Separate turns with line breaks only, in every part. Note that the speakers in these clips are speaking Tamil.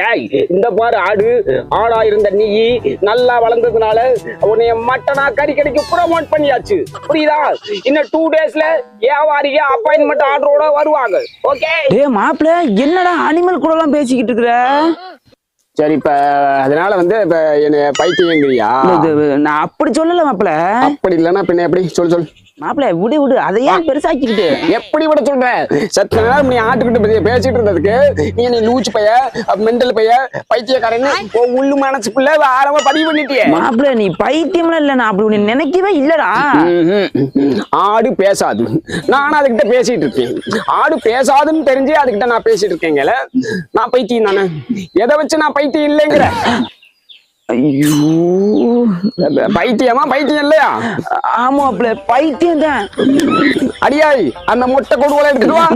ஏய் இந்த பாரு ஆடா இருந்த நீ நல்லா வளர்ந்ததுனால உன்னைய மட்டனா கறிக்கடைக்கு ப்ரோமோட் பண்ணியாச்சு புரியுதா? இன்னும் 2 டேஸ்ல வியாபாரிக அப்பாயின்மெண்ட் ஆர்டரோட வருவாங்க. ஓகே
டேய் மாப்பிள்ள என்னடா அனிமல் கூட எல்லாம் பேசிக்கிட்டு இருக்கிற?
சரி இப்ப அதனால வந்து இப்ப என்ன பைத்தியங்கிறியா?
நான் அப்படி சொல்லல மாப்பிள்ள.
அப்படி இல்லைன்னா பின்ன எப்படி சொல்
மாப்பிள்ள விடு அதை ஏன் பெருசாக்கிக்கிட்டு?
எப்படி விட சொல்ற? சத்த நேரம் நீ ஆட்டுக்கிட்டு பேசிட்டு இருந்ததுக்கு நீ லூச்சு பைய மெண்டல் பைய பைத்தியக்காரன்னு உள்ளு மனசுக்குள்ள ஆரம்ப பதிவு பண்ணிட்டியே.
மாப்பிள்ள நீ பைத்தியம்லாம் இல்ல, நான் அப்படி உன்னை நினைக்கவே இல்லடா.
ஆடு பேசாது, நானும் அதுகிட்ட பேசிட்டு இருக்கேன். ஆடு பேசாதுன்னு தெரிஞ்சு அதுகிட்ட நான் பேசிட்டு இருக்கேங்கல, நான் பைத்தியம் தானே? எதை வச்சு நான் பைத்தியம் இல்லைங்கிற?
ஐயோ
பைத்தியமா பைத்தியம் இல்லையா?
ஆமா பைத்தியம் தான்.
அடியாய் அந்த மொட்டை கொடுவலை எடுத்துட்டு வா.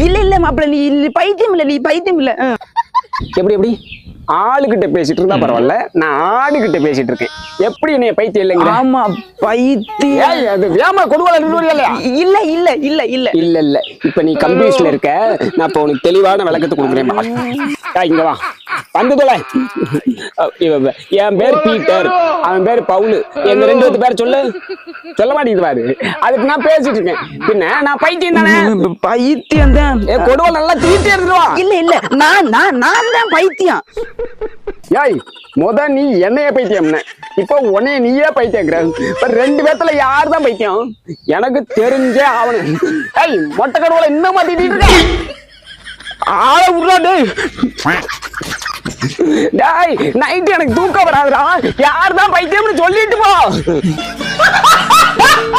இல்ல மாப்பிள்ள நீ பைத்தியம் இல்ல, நீ பைத்தியம் இல்ல.
எப்படி ஆளுகிட்ட பேசிட்டு இருந்தா பரவாயில்ல, நான் ஆடுகிட்ட பேசிட்டு இருக்கேன். எப்படி நீ பைத்தியம் இல்லைங்கிற?
ஆமா பைத்தியம்.
அது வியாம கொடுவலை இல்லையா?
இல்ல இல்ல இல்ல இல்ல
இல்ல இல்ல இப்ப நீ கன்ஃபியூஸ்ல இருக்க. நான் இப்ப உனக்கு தெளிவான விளக்கத்தை கொடுக்குறேன். இங்க வா வந்து தொலை. என் பேர் பீட்டர், அவன் பேர் பவுலு. எங்க 2 பேர் சொல்ல மாட்டேங்குது. அதுக்கு நான் பேசிட்டு இருக்கேன். பின்ன நான் பைத்தியம் தானே?
பைத்தியம் தான்.
கொடுவலை நல்லா தீட்டி எடுத்துருவா.
இல்ல இல்ல நான் தான் பைத்தியம்.
ஏய் நீ என்னைய பைத்தியம், இப்ப உன்னைய நீயே பைத்தியங்கிற. இப்ப 2 பேர்த்துல யார் தான் பைத்தியம்? எனக்கு தெரிஞ்சே ஆவணும். ஏய் மொட்டை கடவுளை இன்னும் மாத்திட்டு இருக்க. ஆள விடுறா டேய் நைட்டு எனக்கு தூக்கம் வராதுடா. யார் தான் பைத்தியம்னு சொல்லிட்டு போ.